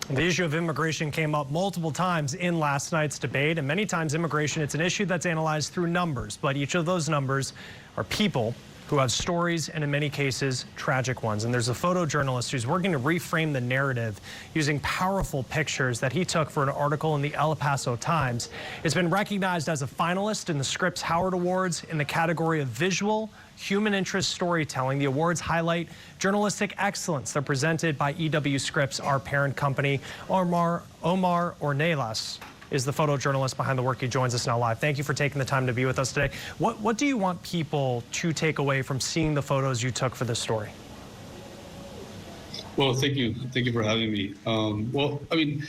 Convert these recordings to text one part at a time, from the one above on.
The issue of immigration came up multiple times in last night's debate, and many times immigration, it's an issue that's analyzed through numbers, but each of those numbers are people who have stories, and in many cases, tragic ones. And there's a photojournalist who's working to reframe the narrative using powerful pictures that he took for an article in the Paso Times. It's been recognized as a finalist in the Scripps Howard Awards in the category of visual human interest storytelling. The awards highlight journalistic excellence. They're presented by Scripps, our parent company. Omar Ornelas is the photojournalist behind the work. He joins us now live. Thank you for taking the time to be with us today. What do you want people to take away from seeing the photos you took for this story? Well, thank you for having me. Well, I mean,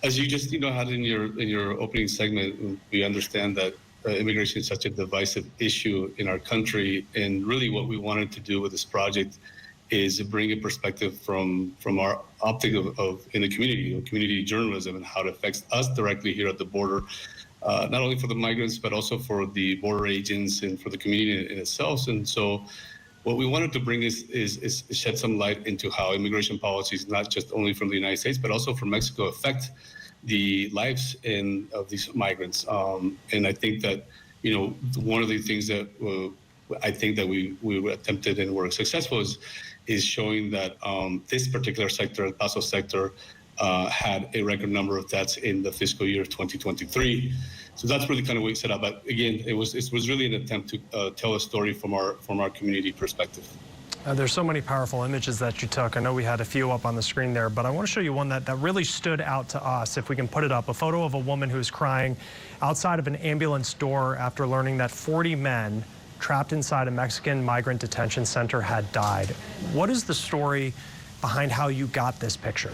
as you just had in your opening segment, we understand that immigration is such a divisive issue in our country, and really what we wanted to do with this project is bring a perspective from our optic of in the community journalism, and how it affects us directly here at the border, not only for the migrants, but also for the border agents and for the community in itself. And so what we wanted to bring is shed some light into how immigration policies, not just only from the United States, but also from Mexico, affect the lives of these migrants. And I think that, one of the things that I think that we attempted and were successful is showing that this particular sector, the Paso sector, had a record number of deaths in the fiscal year of 2023. So that's really kind of what we set up. But again, it was really an attempt to tell a story from our community perspective. There's so many powerful images that you took. I know we had a few up on the screen there, but I want to show you one that really stood out to us, if we can put it up. A photo of a woman who's crying outside of an ambulance door after learning that 40 men trapped inside a Mexican migrant detention center had died. What is the story behind how you got this picture?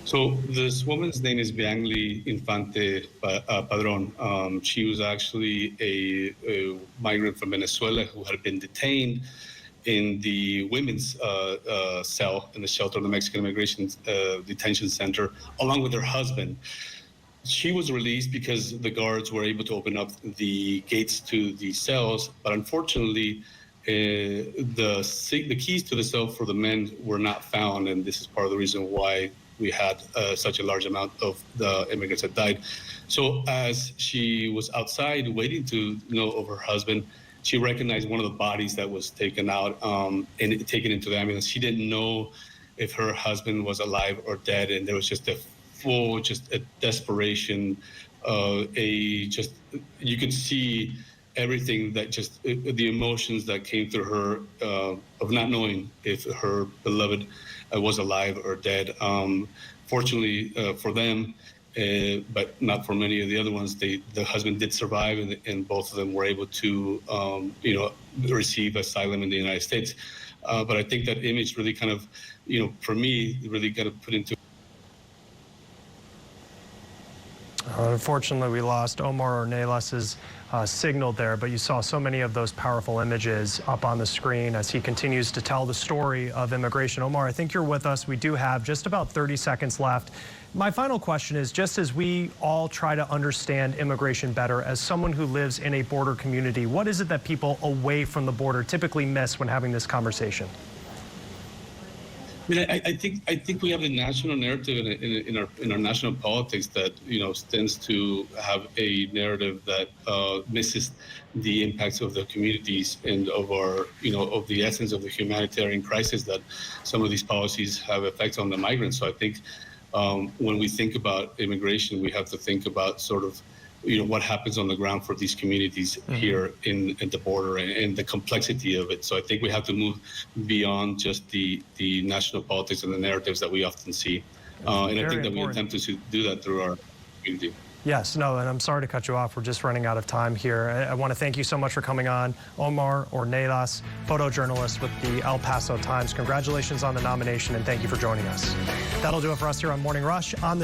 So this woman's name is Bianli Infante Padron. She was actually a migrant from Venezuela who had been detained in the women's cell in the shelter of the Mexican Immigration Detention Center, along with her husband. She was released because the guards were able to open up the gates to the cells, but unfortunately, the keys to the cell for the men were not found, and this is part of the reason why we had such a large amount of the immigrants that died. So as she was outside waiting to know of her husband, she recognized one of the bodies that was taken out and taken into the ambulance. She didn't know if her husband was alive or dead, and there was just a desperation, you could see everything that the emotions that came through her of not knowing if her beloved was alive or dead. Fortunately for them, but not for many of the other ones, the husband did survive, and both of them were able to receive asylum in the United States. But I think that image really kind of, for me, really got to put into. Unfortunately, we lost Omar Ornelas' signal there, but you saw so many of those powerful images up on the screen as he continues to tell the story of immigration. Omar, I think you're with us. We do have just about 30 seconds left. My final question is, just as we all try to understand immigration better, as someone who lives in a border community, what is it that people away from the border typically miss when having this conversation? I mean, I think we have a national narrative in our national politics that tends to have a narrative that misses the impacts of the communities and of our of the essence of the humanitarian crisis that some of these policies have effects on the migrants. So I think when we think about immigration, we have to think about sort of what happens on the ground for these communities here in the border and the complexity of it. So I think we have to move beyond just the national politics and the narratives that we often see. And I think that we attempt to do that through our community. Yes, no, and I'm sorry to cut you off. We're just running out of time here. I want to thank you so much for coming on. Omar Ornelas, photojournalist with the El Paso Times. Congratulations on the nomination, and thank you for joining us. That'll do it for us here on Morning Rush on the